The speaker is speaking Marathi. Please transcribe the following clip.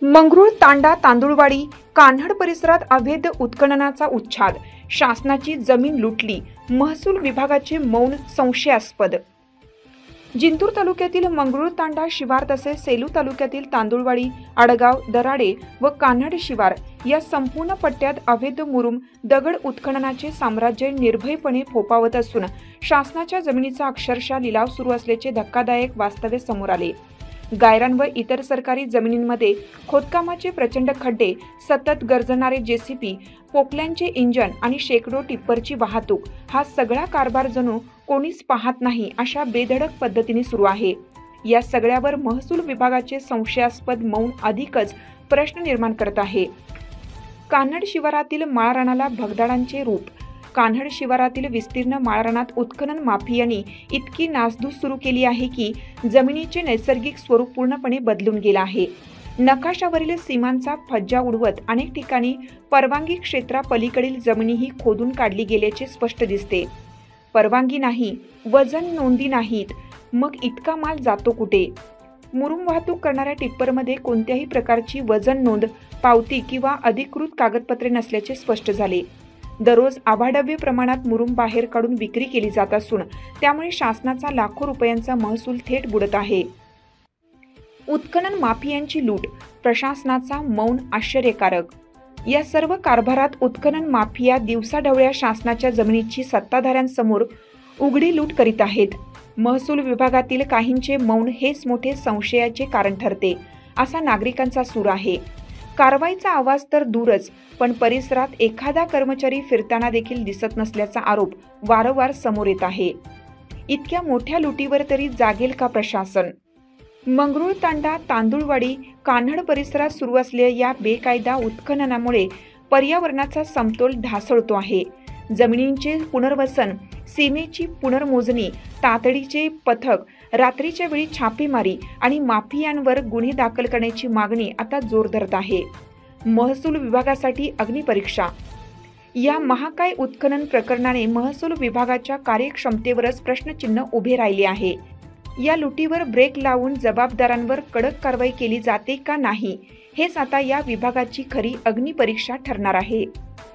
मंगरूळ तांडा तांदुळवाडी कान्हड परिसरात अवैध उत्खननाचा उच्छाद, शासनाची जमीन लुटली, महसूल विभागाचे मौन संशयास्पद। जिंतूर तालुक्यातील मंगरूळ तांडा शिवार तसेच सेलू तालुक्यातील तांदुळवाडी, आडगाव, दराडे व कान्हड शिवार या संपूर्ण पट्ट्यात अवैध मुरुम दगड उत्खननाचे साम्राज्य निर्भयपणे फोफावत असून शासनाच्या जमिनीचा अक्षरशः लिलाव सुरू असल्याचे धक्कादायक वास्तव समोर आले। गायरान व इतर सरकारी जमिनींमध्ये खोदकामाचे प्रचंड खड्डे, सतत गरजणारे जेसीबी, पोकल्यांचे इंजन आणि शेकडो टिप्परची वाहतूक हा सगळा कारभार जणू कोणीच पाहत नाही अशा बेधडक पद्धतीने सुरू आहे। या सगळ्यावर महसूल विभागाचे संशयास्पद मौन अधिकच प्रश्न निर्माण करत आहे। कान्हड शिवारातील माळरानाला भगदाडांचे रूप। कान्हड शिवारातील विस्तीर्ण माळरानात उत्खनन माफियांनी इतकी नासधूस सुरू केली आहे की जमिनीचे नैसर्गिक स्वरूप पूर्णपणे बदलून गेले आहे। नकाशावरील सीमांचा फज्जा उडवत अनेक ठिकाणी परवानगी क्षेत्रापलीकडील जमिनीही खोदून काढली गेल्याचे स्पष्ट दिसते। परवानगी नाही, वजन नोंदी नाहीत, मग इतका माल जातो कुठे? मुरुम वाहतूक करणाऱ्या टिप्परमध्ये कोणत्याही प्रकारची वजन नोंद, पावती किंवा अधिकृत कागदपत्रे नसल्याचे स्पष्ट झाले। दररोज अवाढव्य प्रमाणात मुरुम बाहेर काढून विक्री केली जात असून त्यामुळे शासनाचा लाखो रुपयांचा महसूल थेट बुडत आहे। उत्खनन माफियांची लूट, प्रशासनाचा मौन आश्चर्यकारक। या सर्व कारभारात उत्खनन माफिया दिवसाढवळ्या शासनाच्या जमिनीची सत्ताधाऱ्यांसमोर उघडी लूट करीत आहेत। महसूल विभागातील काहींचे मौन हेच मोठे संशयाचे कारण ठरते असा नागरिकांचा सूर आहे। कारवाईचा आवाज तर दूरच, पण परिसरात एखादा कर्मचारी फिरताना देखील दिसत नसल्याचा आरोप वारंवार समोर येत आहे। इतक्या मोठ्या लुटीवर तरी जागेल का प्रशासन? मंगरूळ तांडा तांदुळवाडी कान्हड परिसरात सुरू असलेल्या या बेकायदा उत्खननामुळे पर्यावरणाचा समतोल ढासळतो आहे। जमिनींचे पुनर्वसन, सीमेची पुनर्मोजणी, तातडीचे पथक, रात्रीच्या वेळी छापेमारी आणि माफियांवर गुन्हे दाखल करण्याची मागणी आता जोर धरत आहे। महसूल विभागासाठी अग्निपरीक्षा। या महाकाय उत्खनन प्रकरणाने महसूल विभागाच्या कार्यक्षमतेवरच प्रश्नचिन्ह उभे राहिले आहे। या लुटीवर ब्रेक लावून जबाबदारांवर कडक कारवाई केली जाते का नाही, हेच आता या विभागाची खरी अग्निपरीक्षा ठरणार आहे।